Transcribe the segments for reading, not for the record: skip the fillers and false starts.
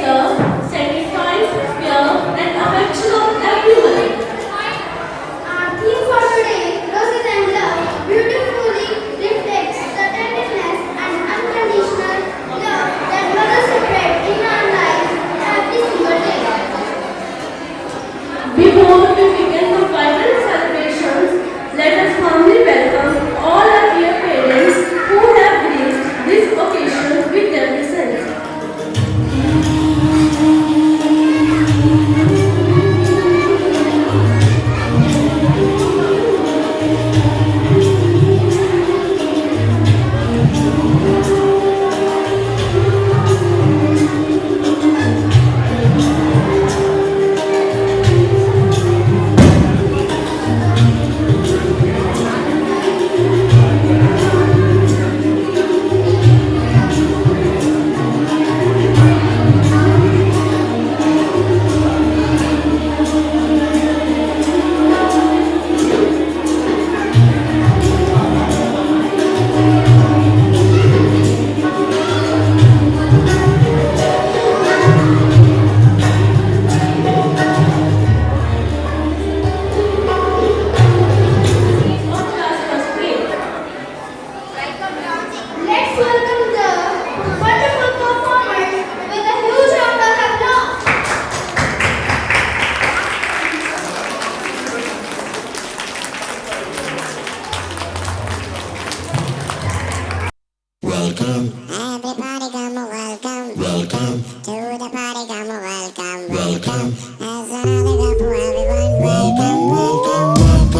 care, sacrifice, fear, and affection of everyone. Our theme for today, Roses and Love, beautifully reflects the tenderness and unconditional love that mothers spread in our lives every single day. Before we begin the vibrant celebrations, let us warmly welcome all our dear parents who have graced this occasion with their presence. Let's welcome the wonderful performers with a huge round of applause. Welcome, everybody come a welcome, welcome to the party come a welcome, welcome. There's another cup for everyone, welcome, welcome, welcome.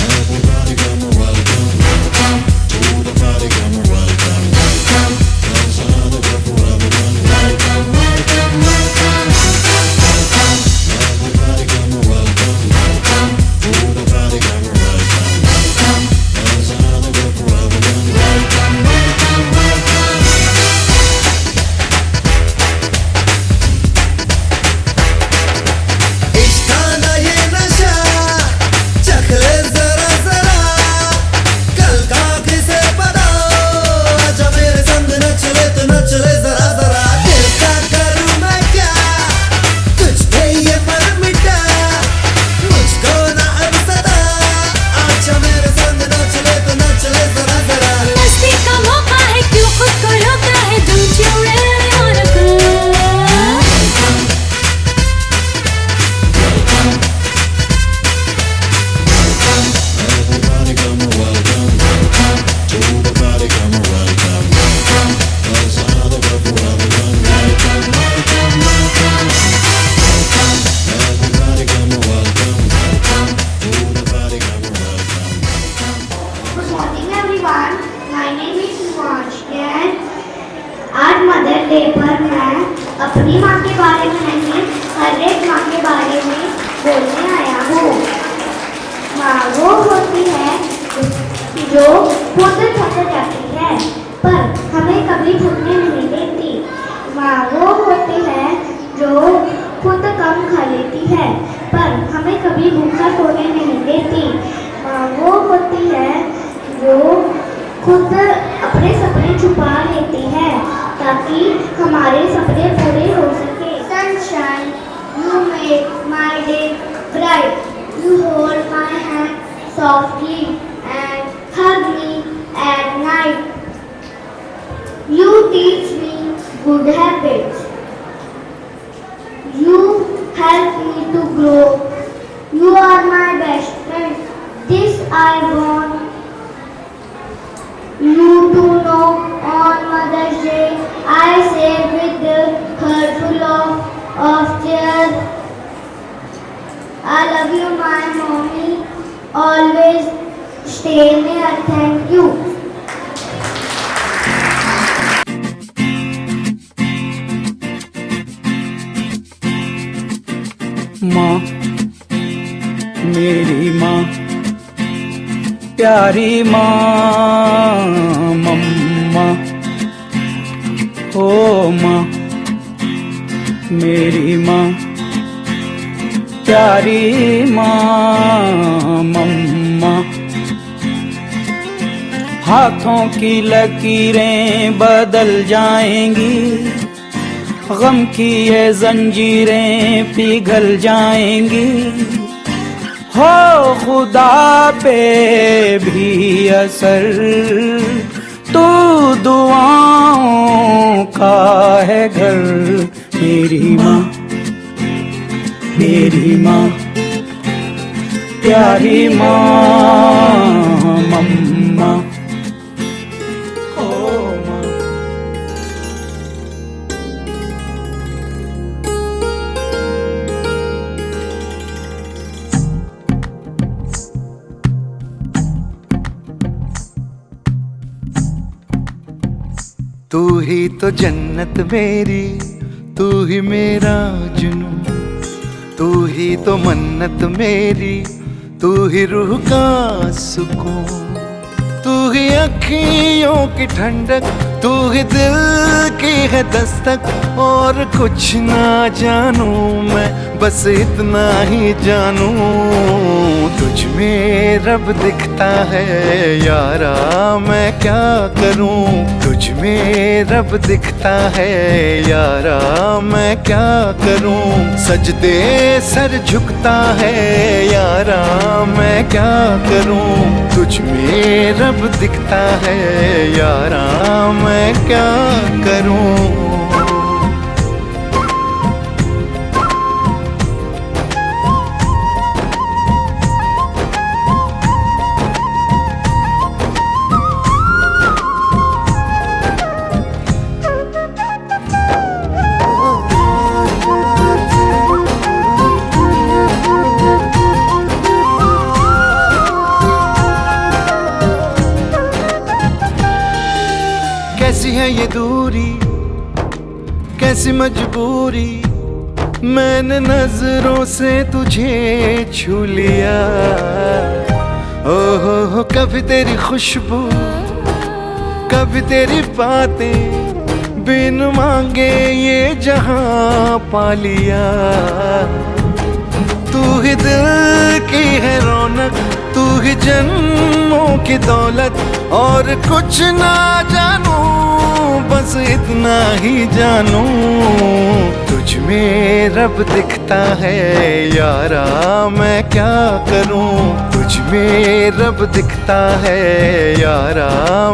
Everybody come a welcome, welcome to the party come a welcome, welcome. There's another cup for everyone, welcome, welcome, welcome. Everybody come a welcome, welcome to the party come a welcome, welcome. There's another cup for everyone, welcome, welcome, welcome. इश्काना ये नशा चख ले जरा जरा कल का किसे पता आजा मेरे संग नच ले तो नच ले जरा जरा दिल का करूँ मैं क्या तुझ पे ये मर मिटा मुझको ना अब सदा आजा मेरे संग नच ले तो नच ले जरा जरा मस्ती का मौका है क्यों खुद को रोका है don't you really wanna go Everybody come a welcome, welcome to the party come a welcome, welcome. There's another cup for everyone, welcome, welcome, welcome. Everybody come a welcome, welcome to the party come a welcome, welcome. Good morning everyone. My name is Shivansh and आज mother day पर मैं अपनी माँ के बारे में नहीं हर एक माँ के बारे में बोलने आया हूँ। माँ वो होती है जो खुद थक जाती है पर हमें कभी थकने नहीं देती। माँ वो होती है जो खुद कम खा लेती है पर हमें कभी भूखा सोने नहीं देती। माँ वो होती है जो खुद अपने सपने छुपा लेती है ताकि हमारे सपने पूरे हो सके। Sunshine, you make my day bright. You hold my hand softly and hug me at night. You teach me good habits. You help me to grow. You are my best friend. This I want you to know on Mother's Day. I say with her full of tears. I love you, my mommy. Always stay near. Thank you. माँ मेरी माँ प्यारी माँ मम्मा ओ माँ मेरी माँ प्यारी माँ मम्मा हाथों की लकीरें बदल जाएंगी, गम की ये जंजीरें पिघल जाएंगी। हो खुदा पे भी असर तू दुआओं का है घर। मेरी माँ, मेरी माँ, प्यारी माँ, मम्मा। ओ माँ, तू ही तो जन्नत मेरी, तू ही मेरा जुनून, तू ही तो मन्नत मेरी, तू ही रूह का सुकून, तू ही अखियों की ठंडक, तू ही दिल की है दस्तक। और कुछ ना जानू मैं, बस इतना ही जानू, तुझ में रब दिखता है यारा, मैं क्या करूं। तुझ में रब दिखता है यारा, मैं क्या करूं। सजदे सर झुकता है यारा, मैं क्या करूं। तुझ में रब दिखता है यारा, मैं क्या करूं। कैसी है ये दूरी, कैसी मजबूरी, मैंने नजरों से तुझे छू लिया। ओहो कभी तेरी खुशबू, कभी तेरी बातें, बिन मांगे ये जहां पा लिया। तू ही दिल की है रौनक, तू ही जन्मों की दौलत। और कुछ ना जानू, बस इतना ही जानू, तुझ में रब दिखता है यारा, मैं क्या करूं। तुझ में रब दिखता है यारा,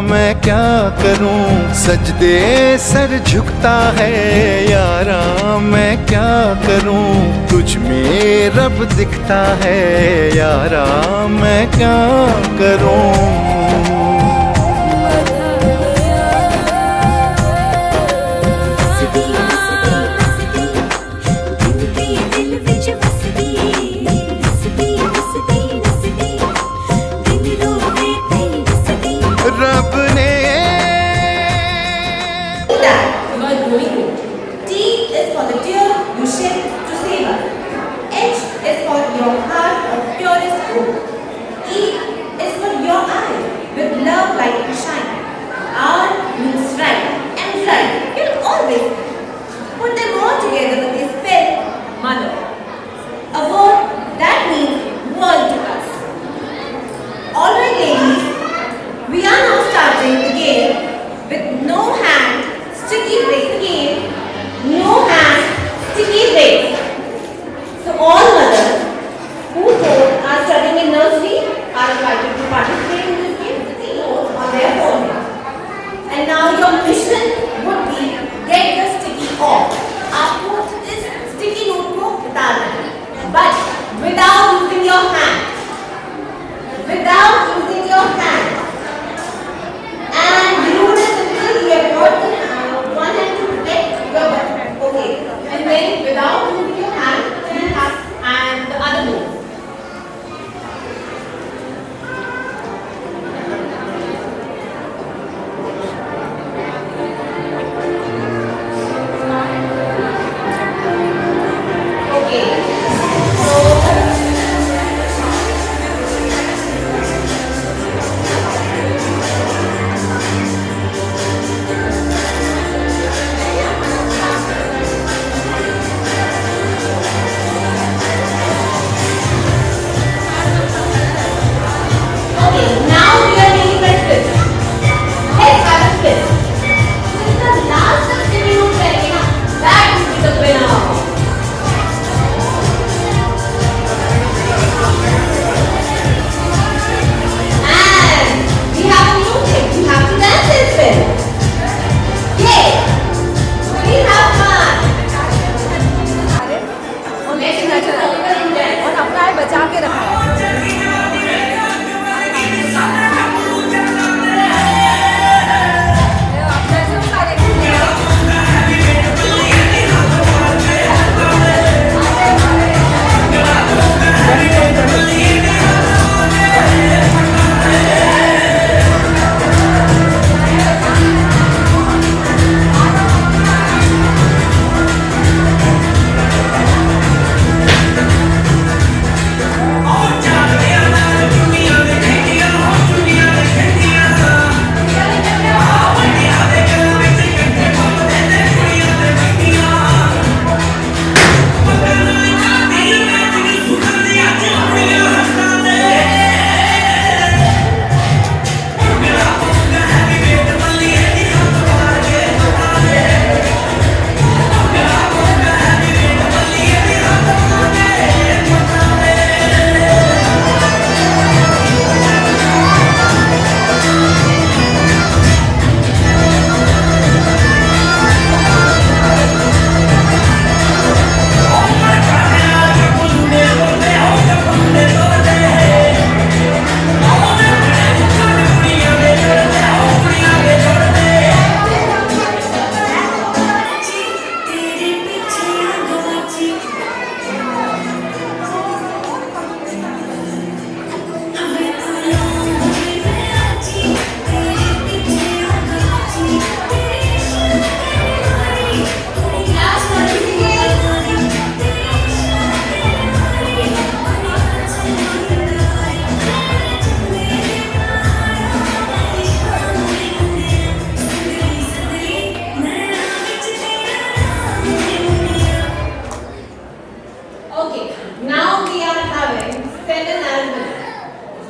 मैं क्या करूं। सजदे सर झुकता है यारा, मैं क्या करूं। तुझ में रब दिखता है यारा, मैं क्या करूं। रब ने You are growing old. T is for the tear you shed to save us. H is for your heart of purest gold. E is for your eye with love light to shine. R means right and right will always be. Put them all together with this spell, mother. A word that means world to us. Alright ladies, we are now starting the game with no hand sticky break game. No hand sticky break. So all mothers who both are studying in nursery are invited to participate in this game with the notes on their phone. And now your mission would be get the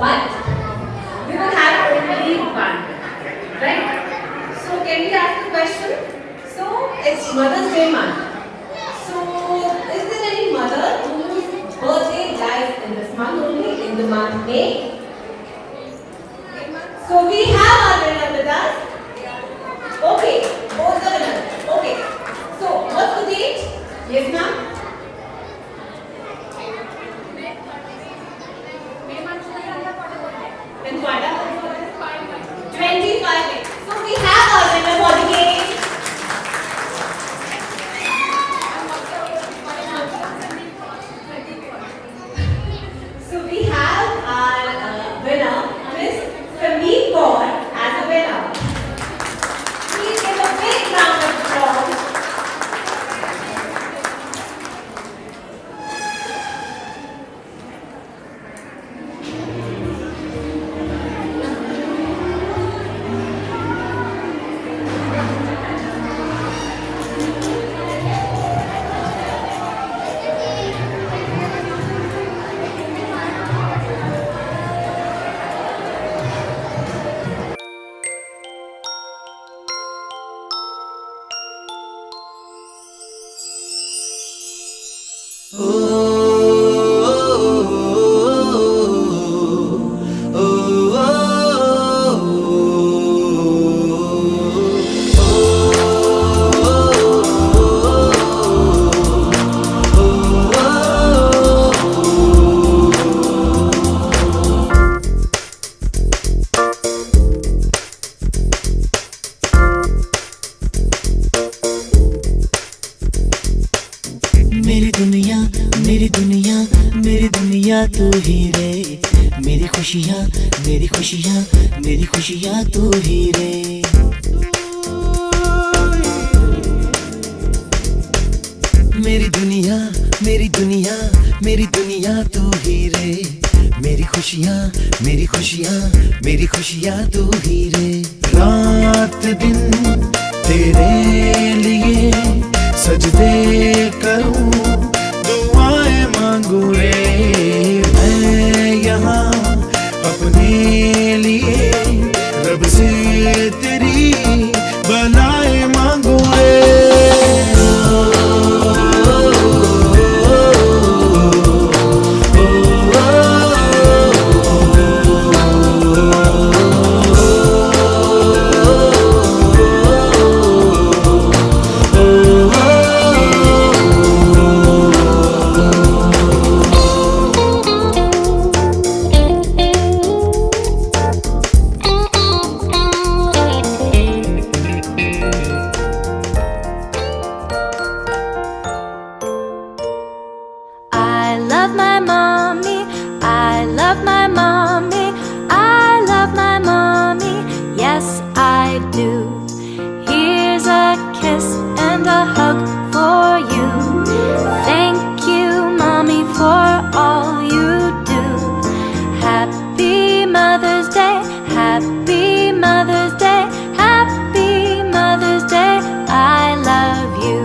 But we will have only one, right? So can we ask the question? So it's Mother's Day month. So is there any mother whose birthday lies in this month only, in the month May? So we have our winner with us. Okay, both the winners. Okay. So what's the date? Yes, ma'am. And what? 25 minutes. So we have our winner for the game. So we have our winner, Miss Prameet Kaur, as a winner. Please give a big round of applause. मेरी दुनिया मेरी दुनिया मेरी दुनिया तू ही रे, मेरी खुशियाँ मेरी खुशियाँ मेरी खुशियाँ तू ही रे। मेरी दुनिया मेरी दुनिया मेरी दुनिया तू ही रे, मेरी खुशियाँ मेरी खुशियाँ मेरी खुशियाँ तू ही रे। रात दिन तेरे लिए सजदे करूं, दुआएं मांगू रे, मैं यहाँ अपने लिए रब से तेरी बनाए मांगू रे। I love my mommy, I love my mommy, I love my mommy, yes I do. Here's a kiss and a hug for you. Thank you, mommy, for all you do. Happy Mother's Day, happy Mother's Day, happy Mother's Day, I love you.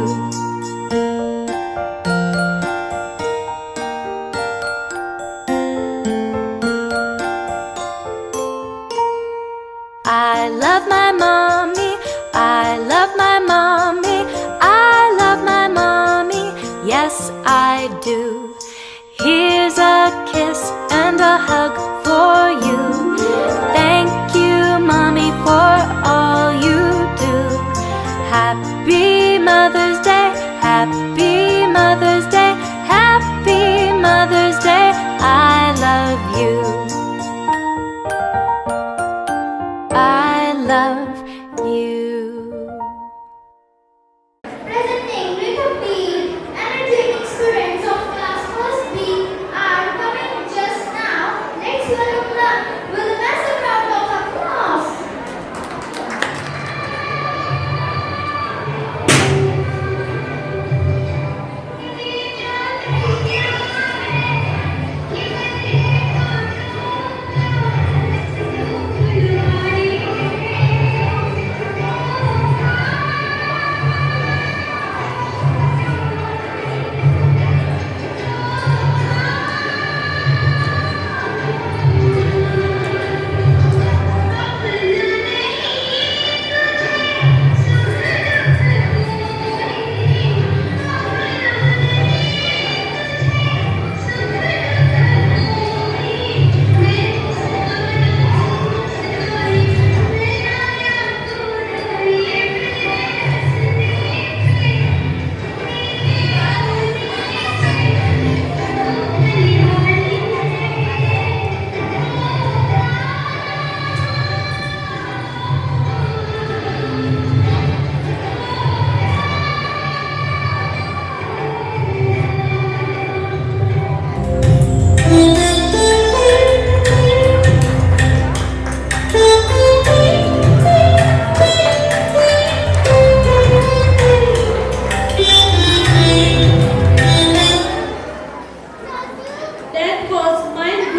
I love my mommy, I love my mommy, I love my mommy, yes I do. Here's a kiss and a hug for you. Thank you, mommy, for all you do. Happy Mother's Day, happy Mother's Day, happy Mother's Day, I love you. I love you. Presenting with a beat, energetic students of class 1st B are coming just now. Let's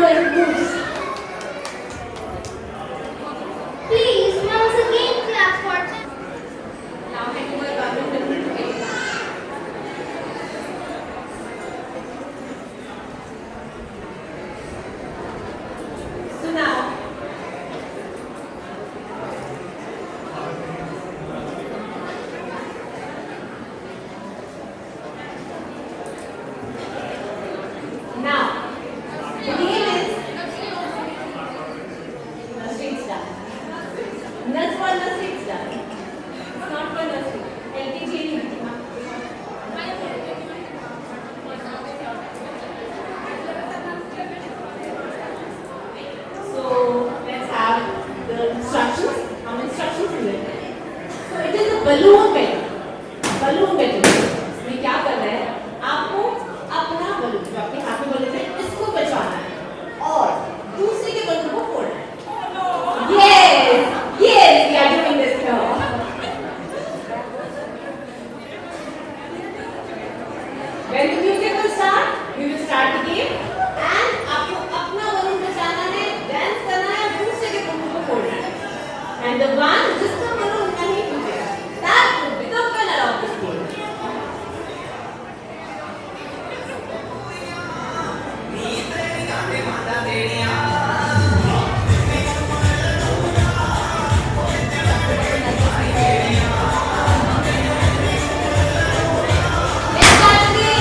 balloon moves. Please, once again clap for them. Now hand over balloon to me. So now, the game is nursery star. Nurse for nursery star. It's not for nursery. LKG. So let's have the instructions. Some instructions in it. So it is a balloon battle. Balloon battle. We क्या कर रहे हैं? आपको अपना balloon जो आपके हाथ में balloon है इसको बचाना है और दूसरे के balloon को फोड़ना है. Yes, yes, we are doing this now. When the music will start, we will start the game. And आपको अपना balloon बचाना है, dance करना है, दूसरे के balloon को फोड़ना है. And the one जिसका balloon नहीं टूटेगा, that will be the winner of this game. Let's start the game.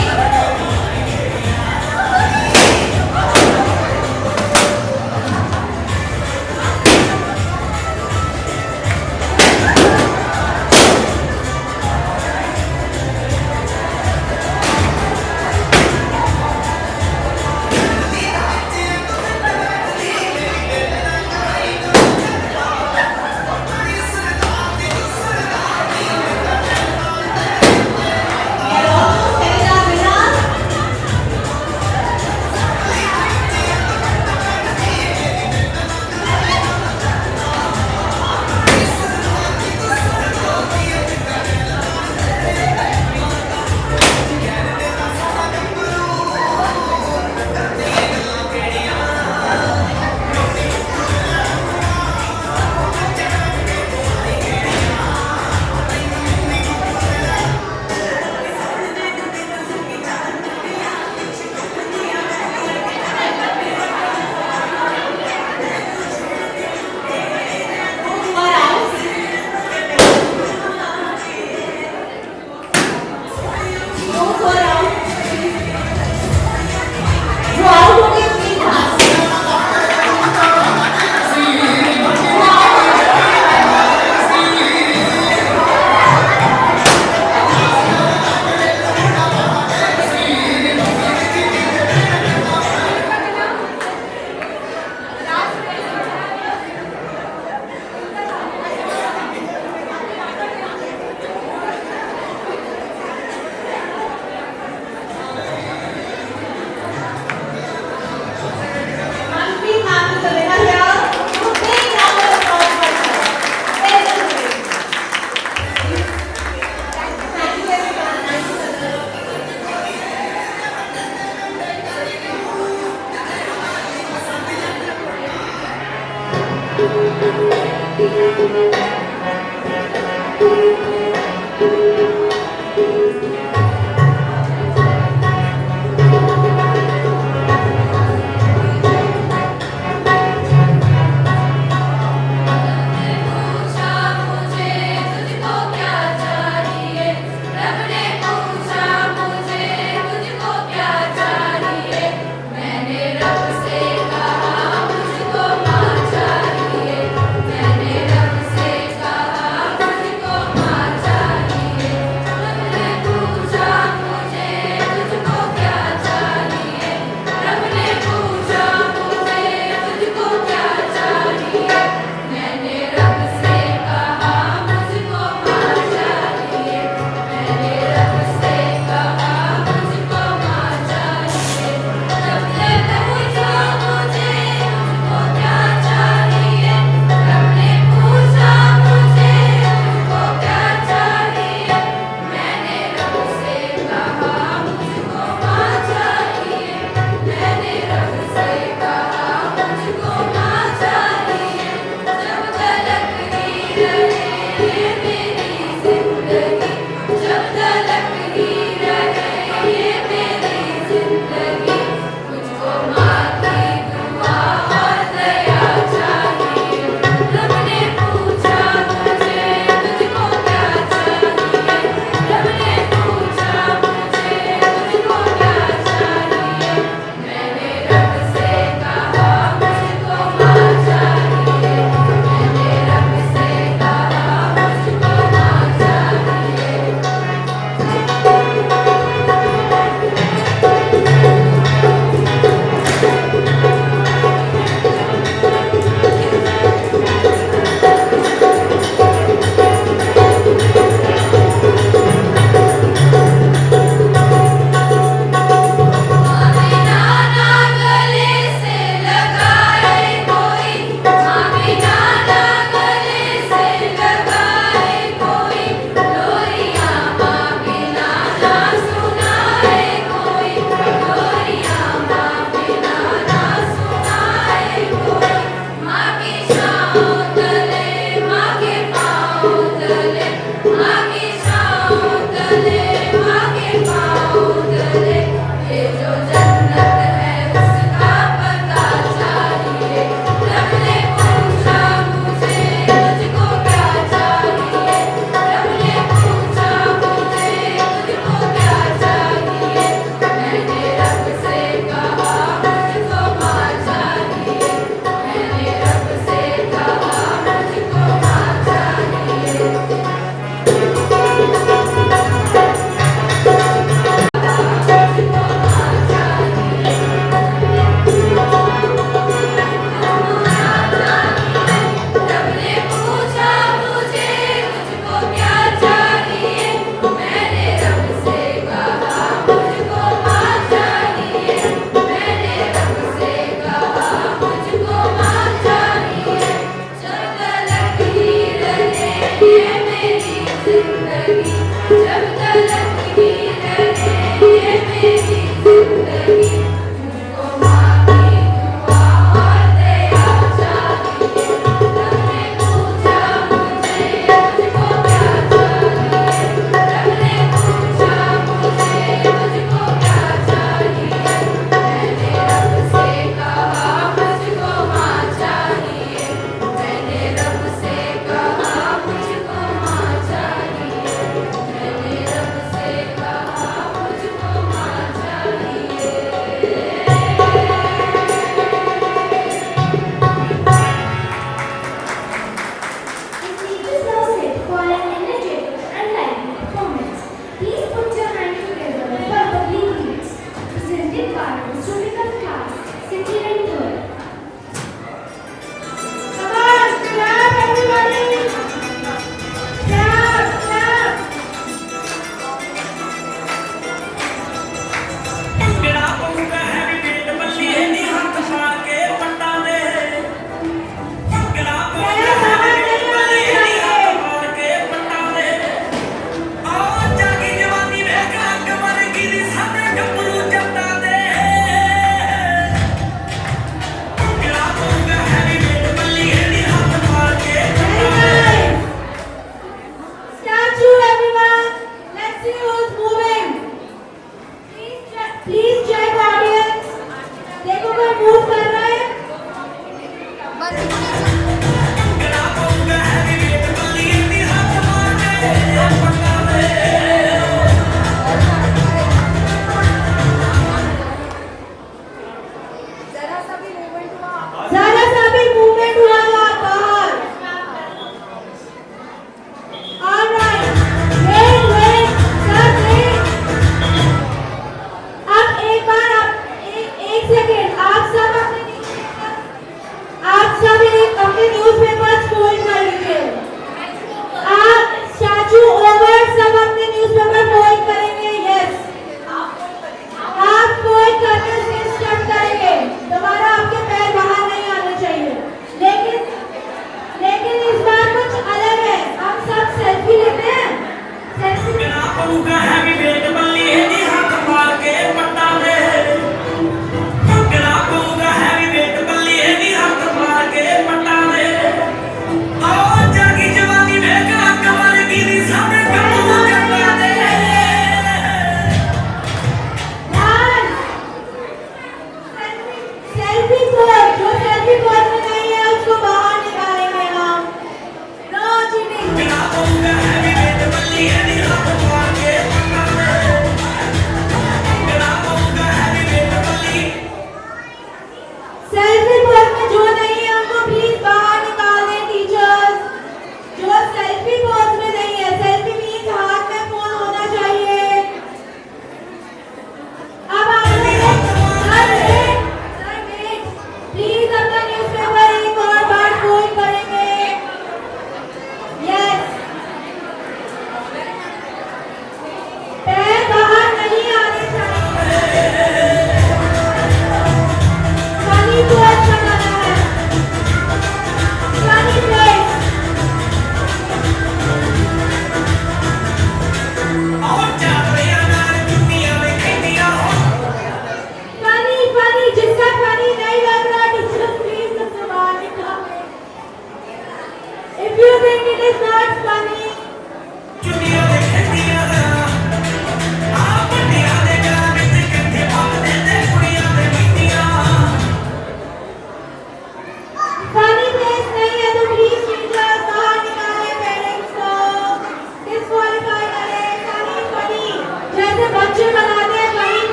मैंने रब से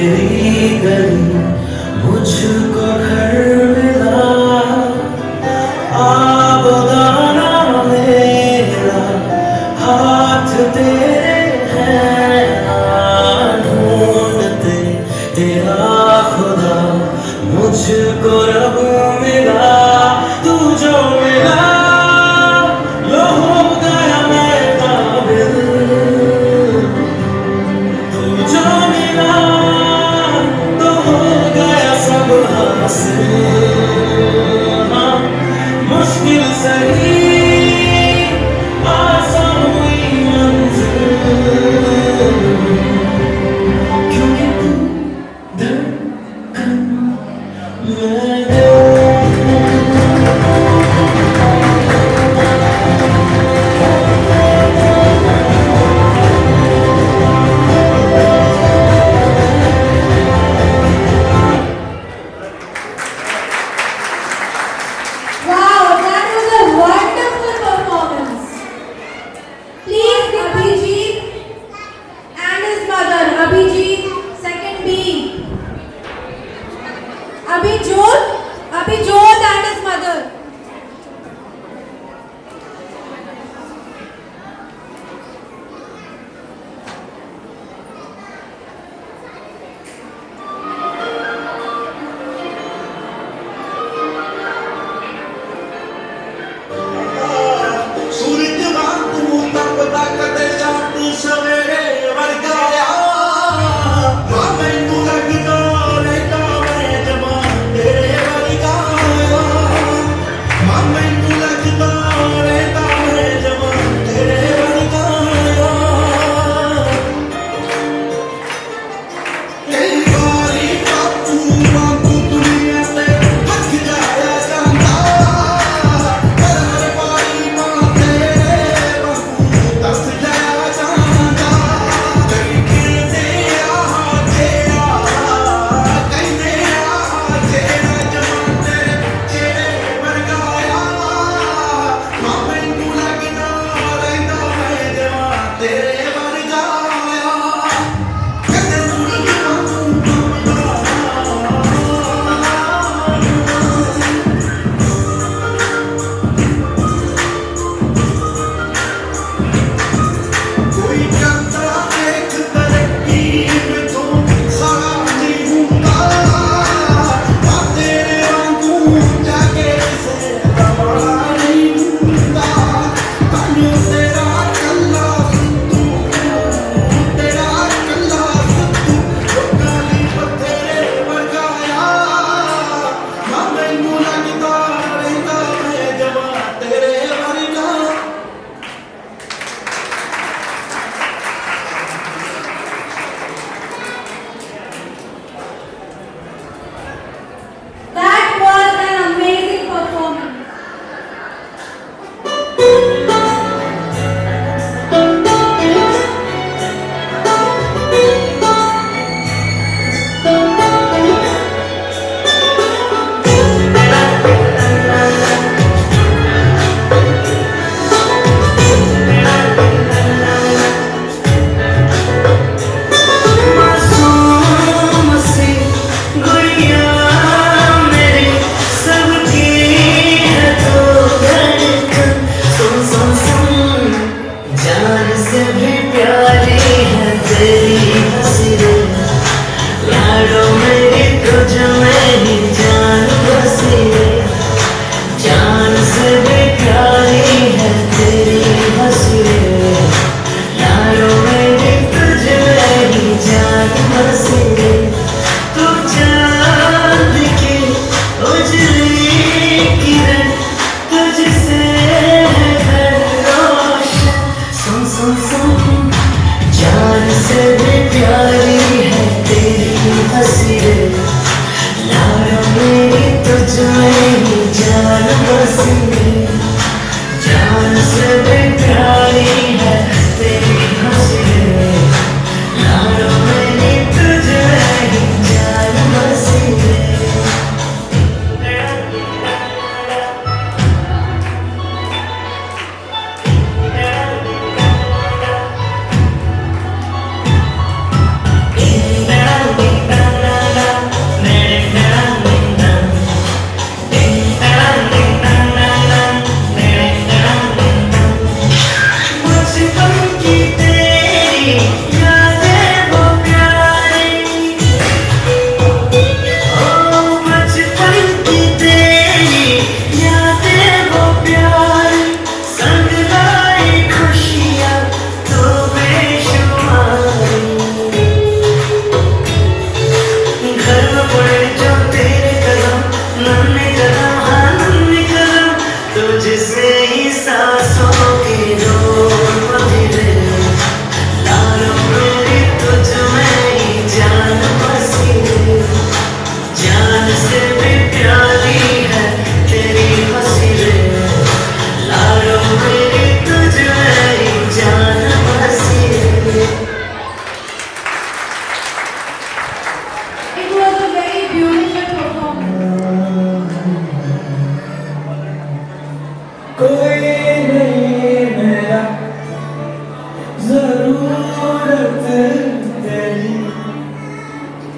तेरी गली मुझको घर मिला, आबोदाना मेरा हाथ तेरे हैं, ढूंढते तेरा खुदा मुझको रब मिला। तू जो मिला लो हो गया मैं काबिल, तू जो मिला तो हो गया सब हासिल। हाँ, मुश्किल सही आसान हुई मंजिल, क्योंकि तू धड़कन मैं दिल। Wow, that was a wonderful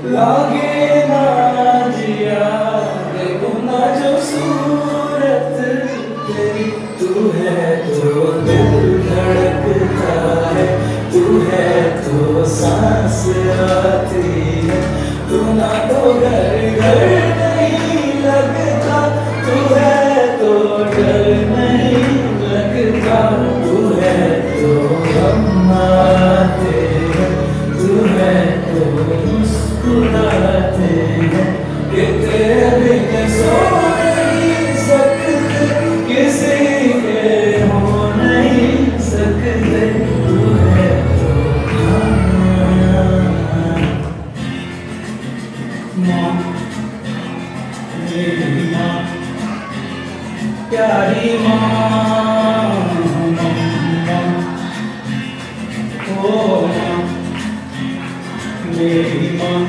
लागे ना जिया देखो ना जो सूरत तेरी, तू है तो दिल धड़कता है, तू है तो सांस आती है, तू ना तो घर घर नहीं लगता, तू है तो डर नहीं लगता, तू है तो हम आते हैं, तू है तो मुस्कुराते हैं, कि तेरे बिन सो नहीं सकते, किसी के हो नहीं सकते, तू है तो माँ, मेरी माँ, प्यारी माँ, ओ माँ, मेरी माँ,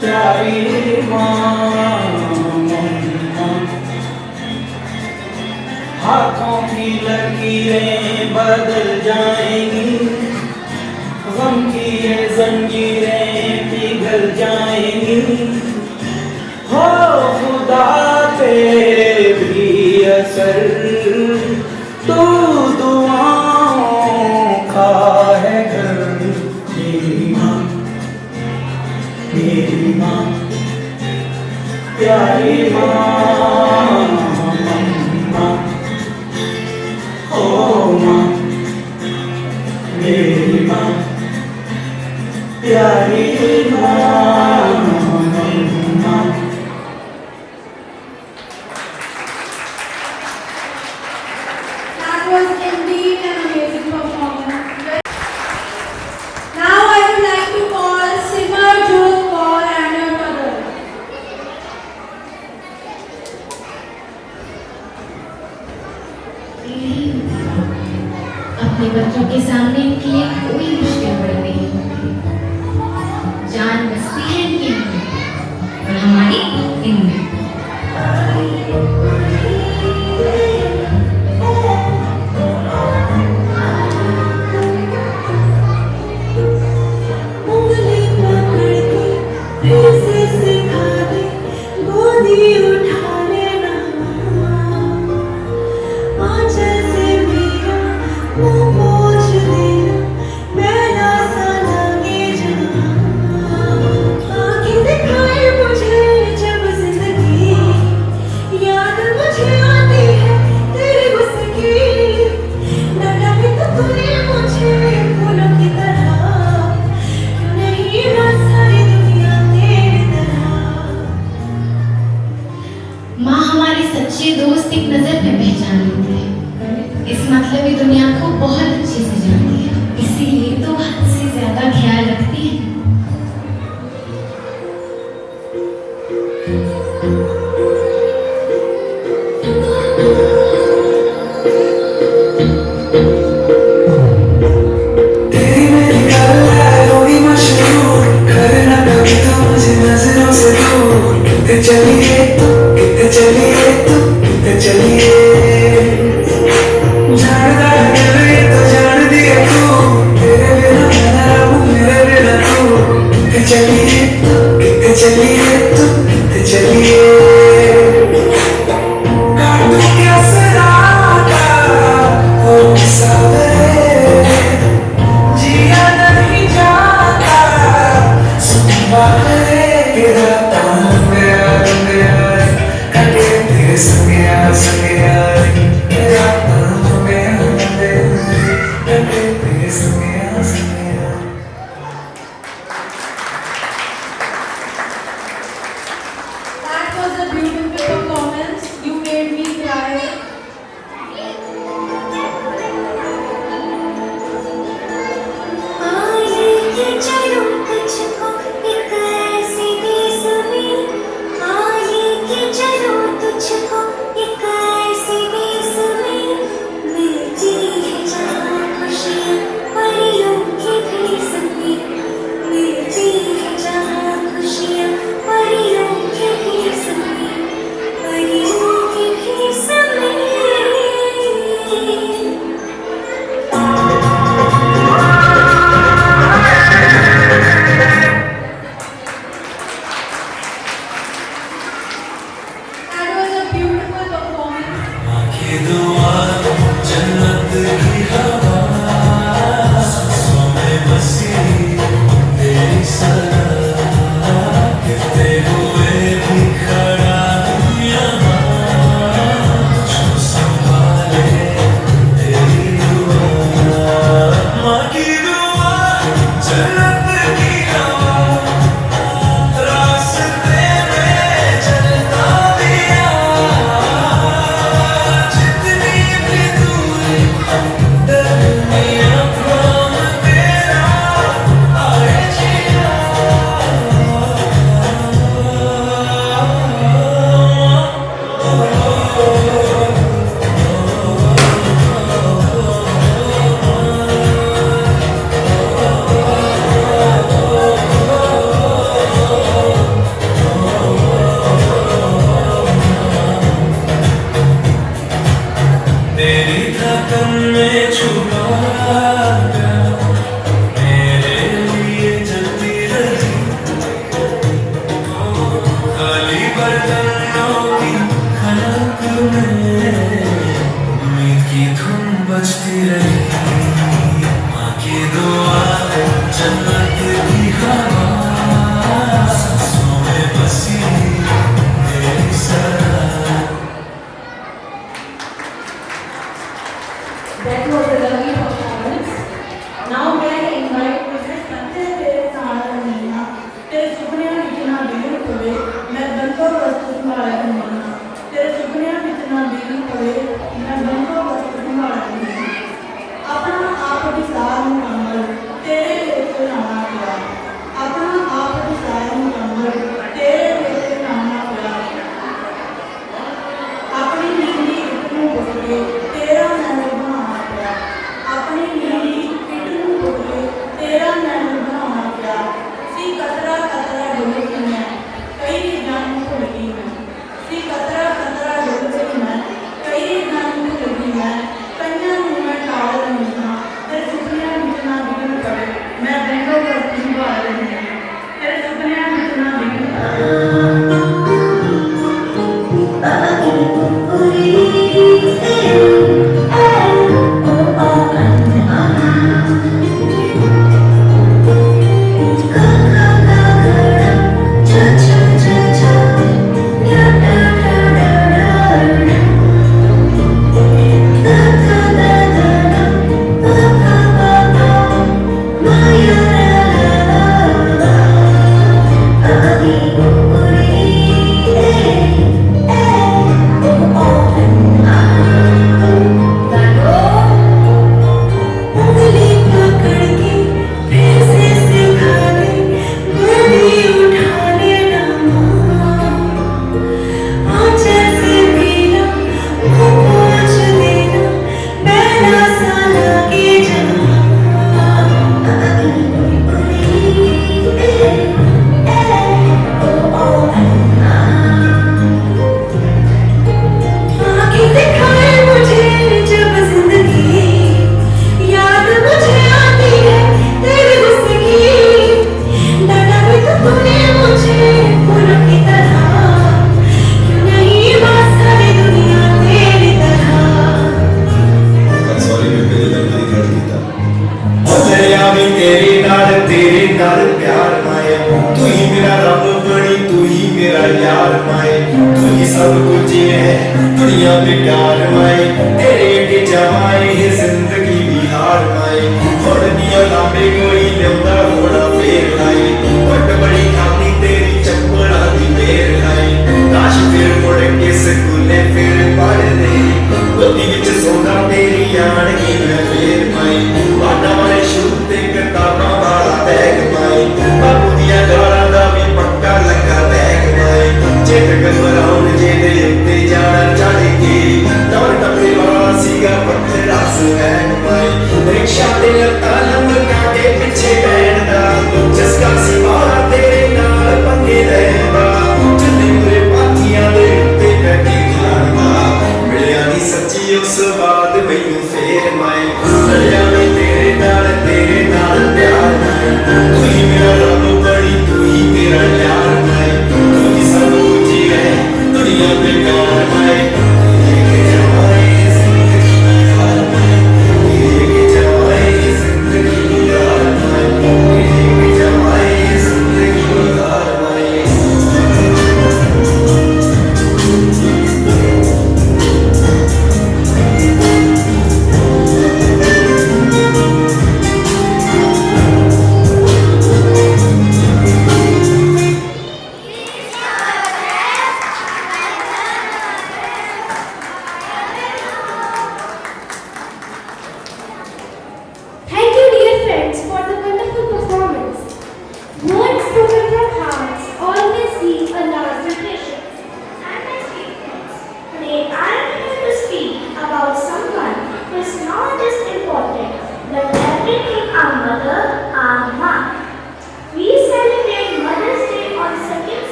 प्यारी माँ, हाथों की लकीरें बदल जाएंगी, गम की ये जंजीरें पिघल जाएंगी, हो खुदा तेरे भी असर, तू दुआओं का है घर, मेरी माँ, मेरी माँ, प्यारी माँ, माँ, ओ माँ, मेरी माँ, प्यारी माँ, माँ। That was indeed an amazing performance. Now I would like to call Simar Jodh Kaur and her mother. अपने बच्चों के सामने इनके लिए कोई मुश्किल बड़ी नहीं होती, जान बसती है इनके अंदर और हमारी इनमें। उंगली पकड़ के फिर से सिखा दे, गोदी उठा लेना, आंचल से मेरा मुंह पोंछ देना, मैला सा लगे जहाँ, आंखें दिखाए मुझे जब जिंदगी, याद मुझे आती है तेरे गुस्से की, न डाले तो तूने मुझे फूलों की तरह, क्यों नहीं ना सारी दुनिया तेरे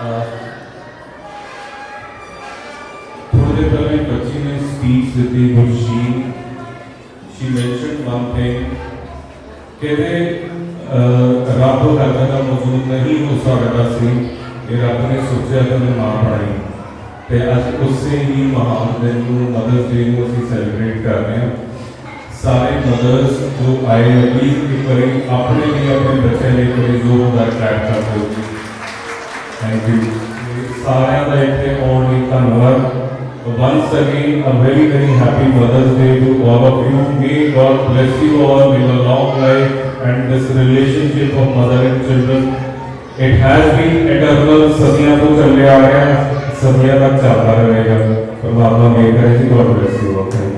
थोड़ी देर पहले एक बच्ची ने स्पीच दी Gursheen she mention one thing कहते रब करता का मौजूद नहीं हो सकता सी ये रब ने सोचा तो मैं मां बनाई ते अज उससे ही महान दिन को मदर्स डे को ਅਸੀਂ ਸੈਲੀਬ੍ਰੇਟ कर रहे हैं सारे मदर्स जो आए अभी एक बार अपने लिए अपने बच्चे लिए कोई जो होगा ट्रैक कर दो थैंक यू सारे का इतने ऑन नहीं धन्यवाद once again a very happy mother's day to all of you may God bless you all with a long life and this relationship of mother and children it has been eternal सदियों तो चले आ रहा है सदियों तक चलता रहेगा परमात्मा मेहर करे जी गॉड ब्लेस यू ऑल